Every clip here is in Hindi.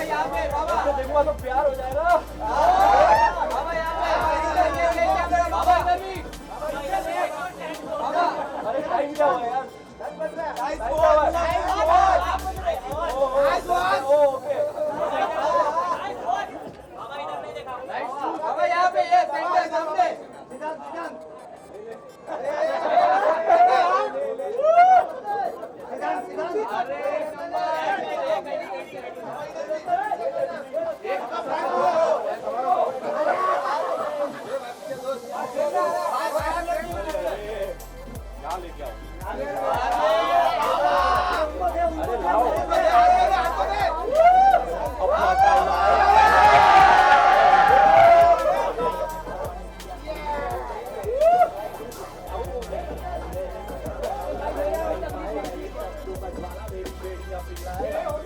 ऐसे देखूंगा तो प्यार हो जाएगा। अरे टाइम क्या हुआ यार? ओके यहाँ पे ये सेंटर सामने यहाँ लेके आओ। अरे लाओ अपना टाइम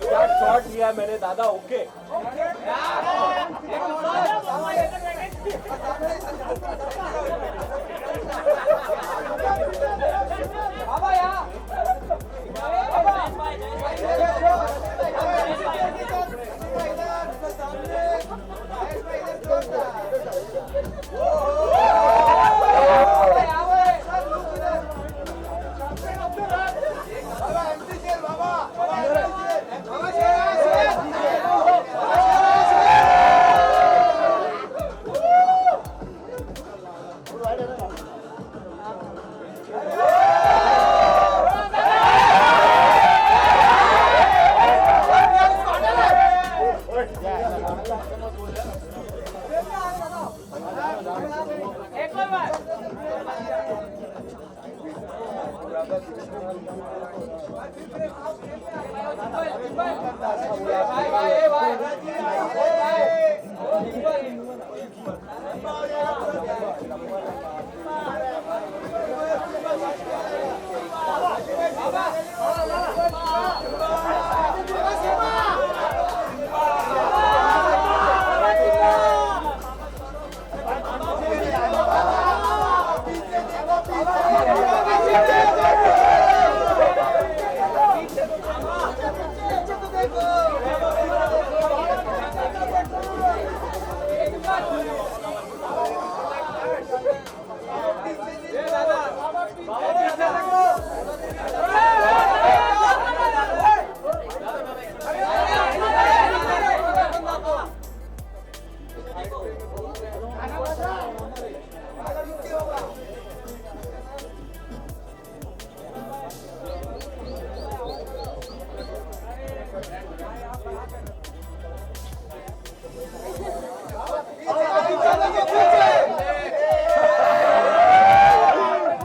क्या शॉट लिया मैंने दादा। ओके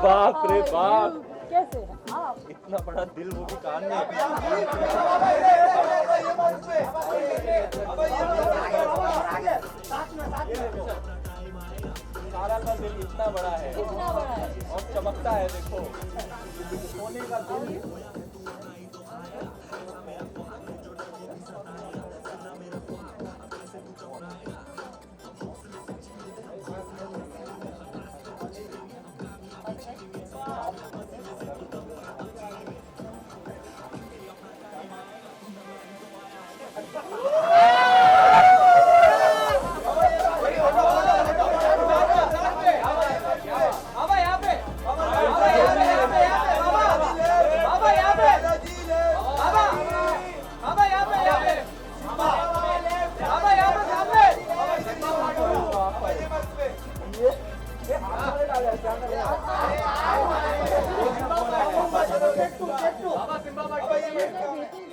बाप रे बाप, कैसे आप? इतना बड़ा दिल वो भी कान में। सारा का दिल इतना बड़ा है और चमकता है। देखो सोने का दिल।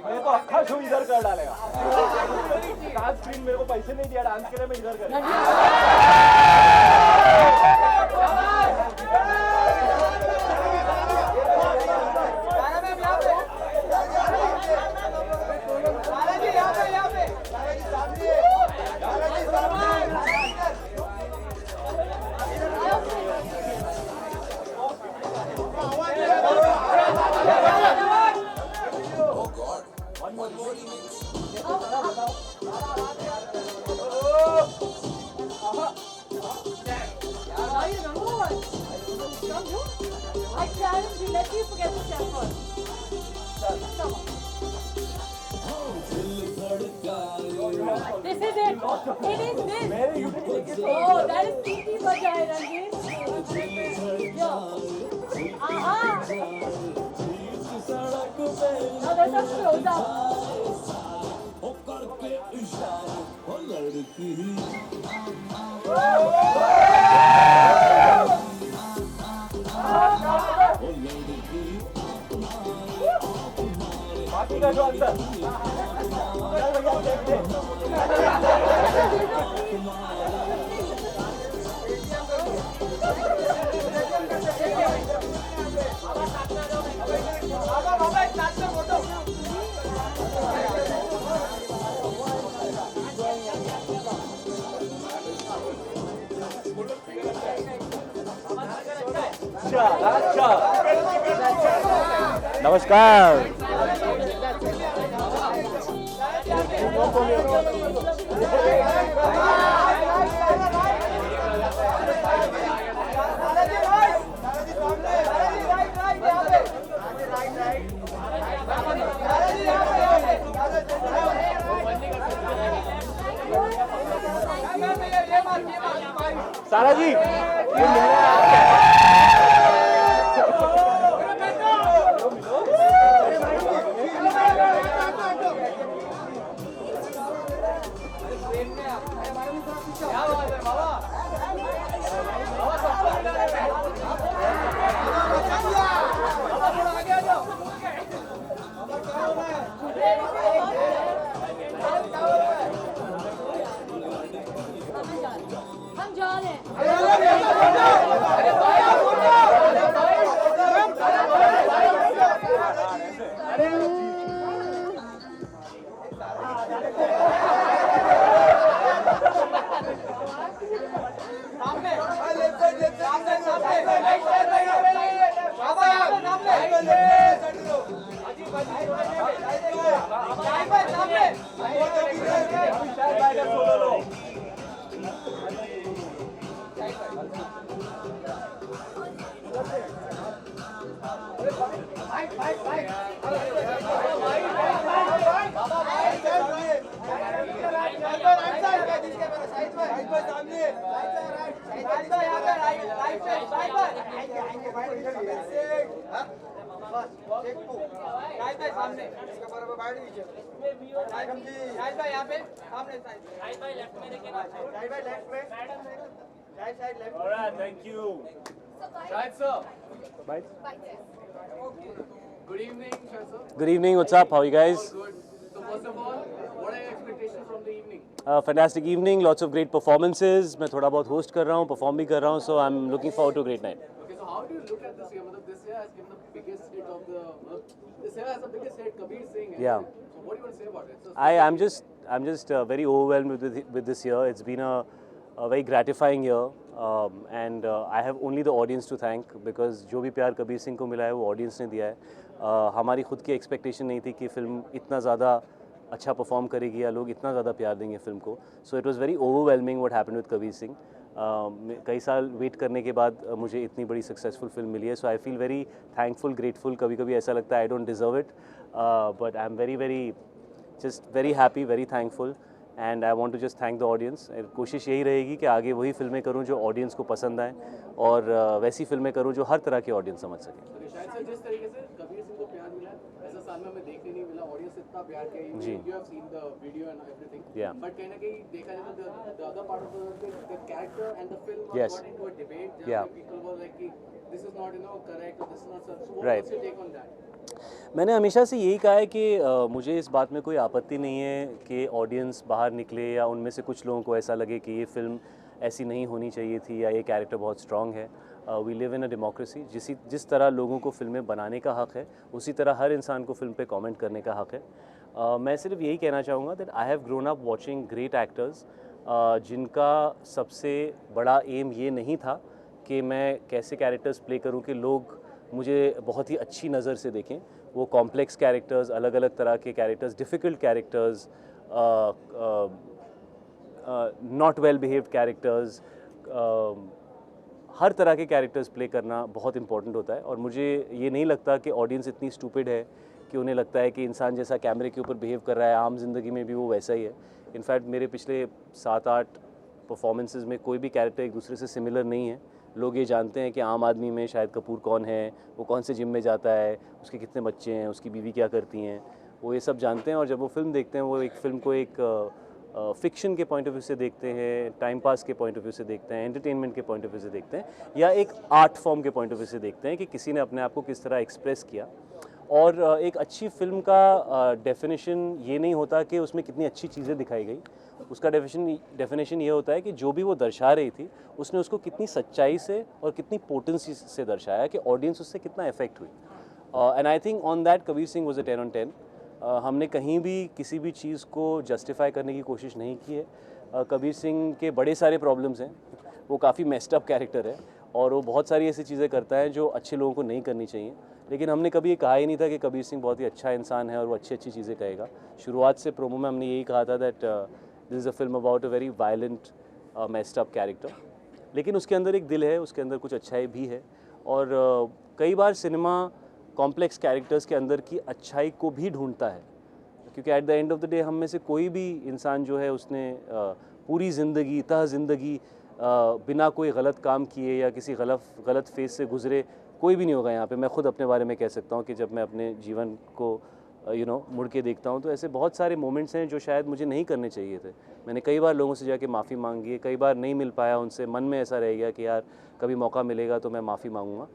मेरे को अक्खा शो इधर कर डालेगा। डांस स्क्रीन मेरे को पैसे नहीं दिया डांस के लिए, मैं इधर कर। I challenge you, let you forget the step first. Come on. This is it. It is this. Oh, that is Titi Bajai, Ranjit. Yeah. Aha. Now there's a close up. बाकी का जो आंसर चल भैया देखते अच्छा नमस्कार। सारा जी ये मिल रहा है हम जा रहे हैं। Thank you Good evening, sir. Good evening. What's up? How are you guys? Good. So first of all, what are your expectations from the evening? Fantastic evening. Lots of great performances. मैं थोड़ा बहुत host कर रहा हूँ, perform भी कर रहा हूँ. So I'm looking forward to a great night. Okay, so how do you look at this year? This year has given the biggest hit of the. This year has the biggest hit. Kabir Singh. Yeah. So what do you want to say about it? So, I'm just very overwhelmed with this year. It's been a very gratifying year, and I have only the audience to thank because जो भी प्यार कबीर सिंह को मिला है वो audience ने दिया है. हमारी खुद की expectation नहीं थी कि फिल्म इतना ज़्यादा अच्छा परफॉर्म करेगी या लोग इतना ज़्यादा प्यार देंगे फिल्म को. So it was very overwhelming what happened with Kabir Singh. कई साल वेट करने के बाद मुझे इतनी बड़ी सक्सेसफुल फिल्म मिली है. So I feel very thankful, grateful. कभी कभी ऐसा लगता है I don't deserve it, but I am very just very happy, very thankful, and I want to just thank the audience. कोशिश यही रहेगी कि आगे वही फिल्में करूं जो ऑडियंस को पसंद आएँ और वैसी फिल्में करूं जो हर तरह के ऑडियंस समझ सकें. शायद से जिस तरीके से कबीर सिंह को प्यार मिला है ऐसा साल में हमें देखने नहीं मिला. ऑडियंस इतना प्यार किया. जी. You have seen the video and everything. Yeah. But कहीं ना कहीं देखा जाए तो the other part of the character and the film Yes. got into a debate. Yeah. People were like कि this is not correct or this is not so. So what Right. was your take on that? मैंने हमेशा से यही कहा है कि मुझे इस बात में कोई आपत्ति नहीं है कि ऑडियंस बाहर निकले या उनमें से कुछ लोगों को ऐसा लगे कि ये फ़िल्म ऐसी नहीं होनी चाहिए थी या ये कैरेक्टर बहुत स्ट्रॉन्ग है. We live in a democracy. जिस तरह लोगों को फिल्में बनाने का हक़ है उसी तरह हर इंसान को फिल्म पे कमेंट करने का हक़ है. मैं सिर्फ यही कहना चाहूँगा that I have grown up watching great actors जिनका सबसे बड़ा एम ये नहीं था कि मैं कैसे कैरेक्टर्स प्ले करूँ कि लोग मुझे बहुत ही अच्छी नज़र से देखें. वो कॉम्प्लेक्स कैरेक्टर्स, अलग अलग तरह के characters, difficult characters, not well behaved characters, हर तरह के कैरेक्टर्स प्ले करना बहुत इंपॉर्टेंट होता है. और मुझे ये नहीं लगता कि ऑडियंस इतनी स्टूपिड है कि उन्हें लगता है कि इंसान जैसा कैमरे के ऊपर बिहेव कर रहा है आम जिंदगी में भी वो वैसा ही है. इनफैक्ट मेरे पिछले 7-8 परफॉर्मेंसेस में कोई भी कैरेक्टर एक दूसरे से सिमिलर नहीं है। लोग ये जानते हैं कि आम आदमी में शाहिद कपूर कौन है, वो कौन से जिम में जाता है, उसके कितने बच्चे हैं, उसकी बीवी क्या करती हैं, वो ये सब जानते हैं। और जब वो फिल्म देखते हैं, वो एक फ़िल्म को एक फिक्शन के पॉइंट ऑफ व्यू से देखते हैं, टाइम पास के पॉइंट ऑफ व्यू से देखते हैं, एंटरटेनमेंट के पॉइंट ऑफ व्यू से देखते हैं, या एक आर्ट फॉर्म के पॉइंट ऑफ व्यू से देखते हैं कि किसी ने अपने आप को किस तरह एक्सप्रेस किया। और एक अच्छी फिल्म का डेफिनेशन ये नहीं होता कि उसमें कितनी अच्छी चीज़ें दिखाई गई। उसका डेफिनेशन ये होता है कि जो भी वो दर्शा रही थी, उसने उसको कितनी सच्चाई से और कितनी पोटेंसी से दर्शाया कि ऑडियंस उससे कितना इफेक्ट हुई। And I think on that Kabir Singh was a 10 on 10। हमने कहीं भी किसी भी चीज़ को जस्टिफाई करने की कोशिश नहीं की है। कबीर सिंह के बड़े सारे प्रॉब्लम्स हैं, वो काफ़ी मेस्ड अप कैरेक्टर है और वो बहुत सारी ऐसी चीज़ें करता है जो अच्छे लोगों को नहीं करनी चाहिए। लेकिन हमने कभी ये कहा ही नहीं था कि कबीर सिंह बहुत ही अच्छा इंसान है और वो अच्छी चीज़ें कहेगा। शुरुआत से प्रोमो में हमने यही कहा था that this is a film about a very violent messed up character. लेकिन उसके अंदर एक दिल है, उसके अंदर कुछ अच्छाई भी है। और कई बार सिनेमा कॉम्प्लेक्स कैरेक्टर्स के अंदर की अच्छाई को भी ढूंढता है, क्योंकि at the end of the day हम में से कोई भी इंसान जो है उसने पूरी ज़िंदगी ज़िंदगी बिना कोई गलत काम किए या किसी गलत फेज से गुजरे कोई भी नहीं होगा यहाँ पे। मैं खुद अपने बारे में कह सकता हूँ कि जब मैं अपने जीवन को मुड़ के देखता हूँ तो ऐसे बहुत सारे मोमेंट्स हैं जो शायद मुझे नहीं करने चाहिए थे। मैंने कई बार लोगों से जाके माफ़ी मांगी है, कई बार नहीं मिल पाया उनसे, मन में ऐसा रह गया कि यार कभी मौका मिलेगा तो मैं माफ़ी मांगूंगा।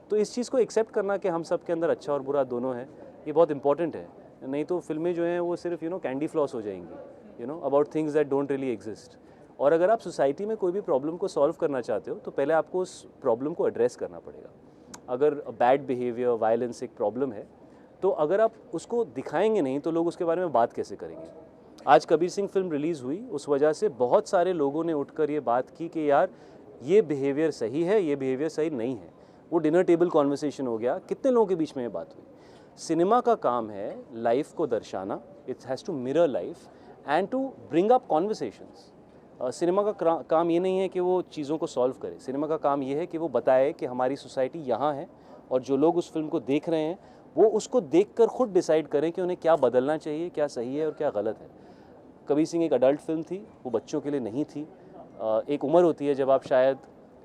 तो इस चीज़ को एक्सेप्ट करना कि हम सब के अंदर अच्छा और बुरा दोनों है, ये बहुत इंपॉर्टेंट है। नहीं तो फिल्में जो हैं वो सिर्फ कैंडी फ्लॉस हो जाएंगी, about things that don't really exist. और अगर आप सोसाइटी में कोई भी प्रॉब्लम को सॉल्व करना चाहते हो तो पहले आपको उस प्रॉब्लम को एड्रेस करना पड़ेगा। अगर बैड बिहेवियर, वायलेंस एक प्रॉब्लम है तो अगर आप उसको दिखाएंगे नहीं तो लोग उसके बारे में बात कैसे करेंगे। आज कबीर सिंह फिल्म रिलीज़ हुई, उस वजह से बहुत सारे लोगों ने उठकर ये बात की कि यार ये बिहेवियर सही है, ये बिहेवियर सही नहीं है। वो डिनर टेबल कॉन्वर्सेशन हो गया, कितने लोगों के बीच में ये बात हुई। सिनेमा का काम है लाइफ को दर्शाना, it has to mirror life and to bring up conversations. Cinema का काम ये नहीं है कि वो चीज़ों को सॉल्व करे, सिनेमा का काम ये है कि वो बताए कि हमारी सोसाइटी यहाँ है और जो लोग उस फिल्म को देख रहे हैं वो उसको देखकर खुद डिसाइड करें कि उन्हें क्या बदलना चाहिए, क्या सही है और क्या गलत है। कबीर सिंह एक अडल्ट फिल्म थी, वो बच्चों के लिए नहीं थी। एक उम्र होती है जब आप शायद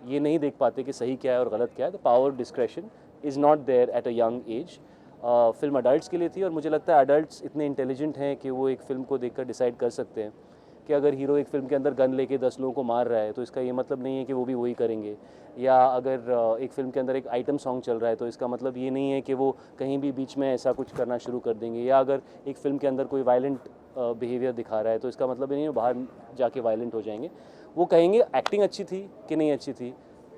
ये नहीं देख पाते कि सही क्या है और गलत क्या है। The power discretion is not there at a young age. Film adults के लिए थी और मुझे लगता है अडल्ट्स इतने इंटेलिजेंट हैं कि वो एक फ़िल्म को देखकर डिसाइड कर सकते हैं कि अगर हीरो एक फ़िल्म के अंदर गन लेके 10 लोगों को मार रहा है तो इसका ये मतलब नहीं है कि वो भी वही करेंगे। या अगर एक फ़िल्म के अंदर एक आइटम सॉन्ग चल रहा है तो इसका मतलब ये नहीं है कि वो कहीं भी बीच में ऐसा कुछ करना शुरू कर देंगे। या अगर एक फ़िल्म के अंदर कोई वायलेंट बिहेवियर दिखा रहा है तो इसका मतलब ये नहीं है बाहर जाके वायलेंट हो जाएंगे। वो कहेंगे एक्टिंग अच्छी थी कि नहीं अच्छी थी,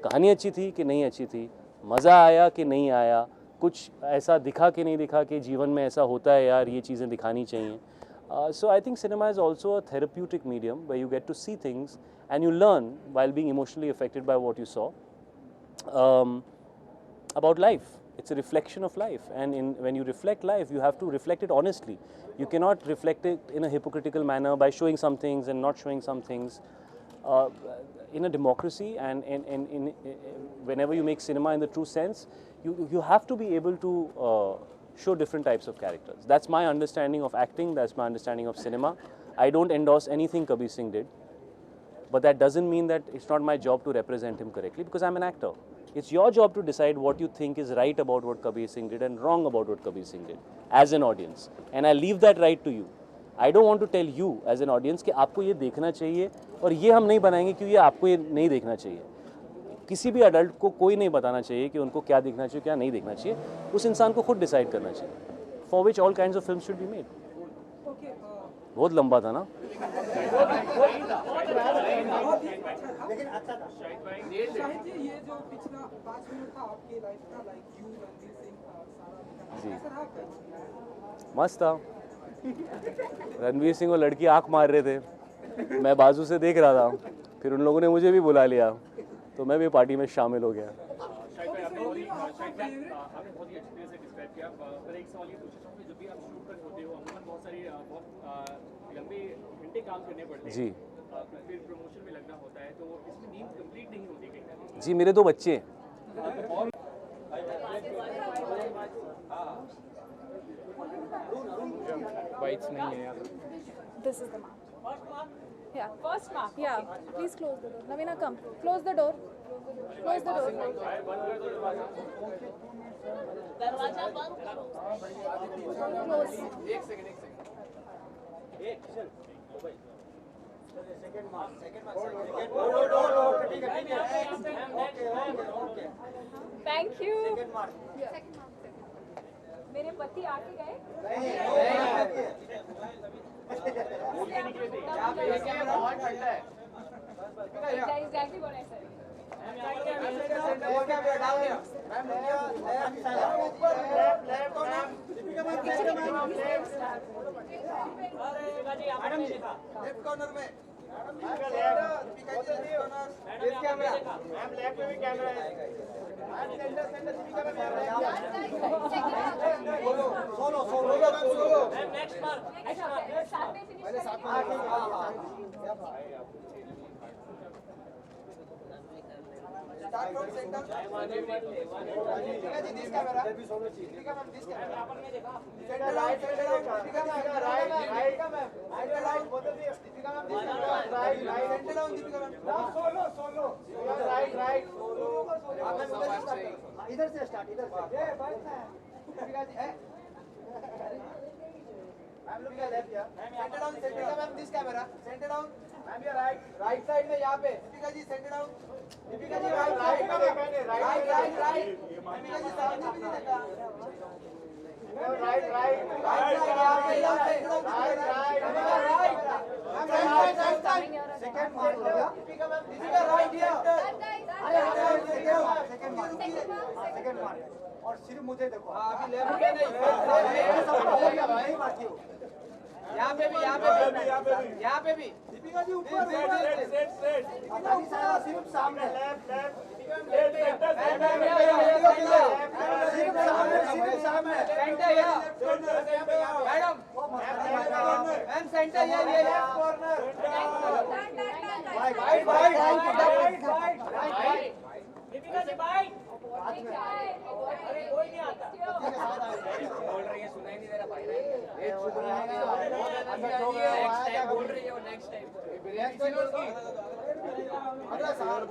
कहानी अच्छी थी कि नहीं अच्छी थी, मज़ा आया कि नहीं आया, कुछ ऐसा दिखा कि नहीं दिखा कि जीवन में ऐसा होता है यार, ये चीज़ें दिखानी चाहिए। So I think cinema is also a therapeutic medium where you get to see things and you learn while being emotionally affected by what you saw about life. It's a reflection of life, and when you reflect life, you have to reflect it honestly. You cannot reflect it in a hypocritical manner by showing some things and not showing some things. In a democracy and whenever you make cinema in the true sense, you have to be able to show different types of characters. That's my understanding of acting, that's my understanding of cinema. I don't endorse anything Kabir Singh did, but that doesn't mean that it's not my job to represent him correctly because I'm an actor. It's your job to decide what you think is right about what Kabir Singh did and wrong about what Kabir Singh did as an audience. And I leave that right to you. I don't want to tell you as an audience कि आपको ये देखना चाहिए और ये हम नहीं बनाएंगे क्योंकि आपको ये नहीं देखना चाहिए। किसी भी अडल्ट को कोई नहीं बताना चाहिए कि उनको क्या देखना चाहिए, क्या नहीं देखना चाहिए। उस इंसान को खुद डिसाइड करना चाहिए। For which all kinds of film should be made. बहुत लंबा था ना। जी मस्त था। रणवीर सिंह और लड़की आंख मार रहे थे, मैं बाजू से देख रहा था, फिर उन लोगों ने मुझे भी बुला लिया तो मैं भी पार्टी में शामिल हो गया। आपने बहुत ही अच्छी तरह से डिस्क्राइब किया, पर एक सवाल ये पूछना चाहूँगा, जब भी आप शूट कर होते हो अमूमन बहुत लंबे घंटे काम करने पड़ते हैं जी, फिर प्रमोशन में लगना होता है, तो इसमें नींद कंप्लीट नहीं होती कहीं जी। मेरे 2 बच्चे हैं। बाइट्स नहीं है यार। This is the map. Yeah. First mark. Yeah. Please close the door. Navina, come. Close the door. Close the door. दरवाजा बंद करो. Close. एक सेकंड Thank you. मेरे पति आके गए. बहुत ठंडा है Exactly what I said. साथ में finish Start from center. This camera. Deepika ma'am, this camera. Center down, center down. Deepika ma'am, right. Deepika ma'am, center down. Deepika ma'am, this camera. Right. Center down, Deepika ma'am. Solo. Right. आप मैम उधर से start करो. इधर से start. Deepika जी, मैम लोग left here. Center down. Deepika ma'am, this camera. Center down. Ma'am ये right side में यहाँ पे. Deepika जी, center down. Deepika ji right Deepika ji सामने भी नहीं देखा राइट सेकंड मार्क हो गया Deepika ma'am Deepika right here second mark और सिर्फ मुझे देखो अभी लेफ्ट में नहीं बाकी हो यहाँ पे भी दीपिका जी ऊपर सिर्फ सामने सिर्फ सामने सेंटर मैडम सेंटर ये corner wide Deepika ji bye. अरे कोई नहीं आता. बोल रही है सुनाई नहीं दे रहा भाई. नेक्स्ट टाइम बोल रही है वो नेक्स्ट टाइम अगला साल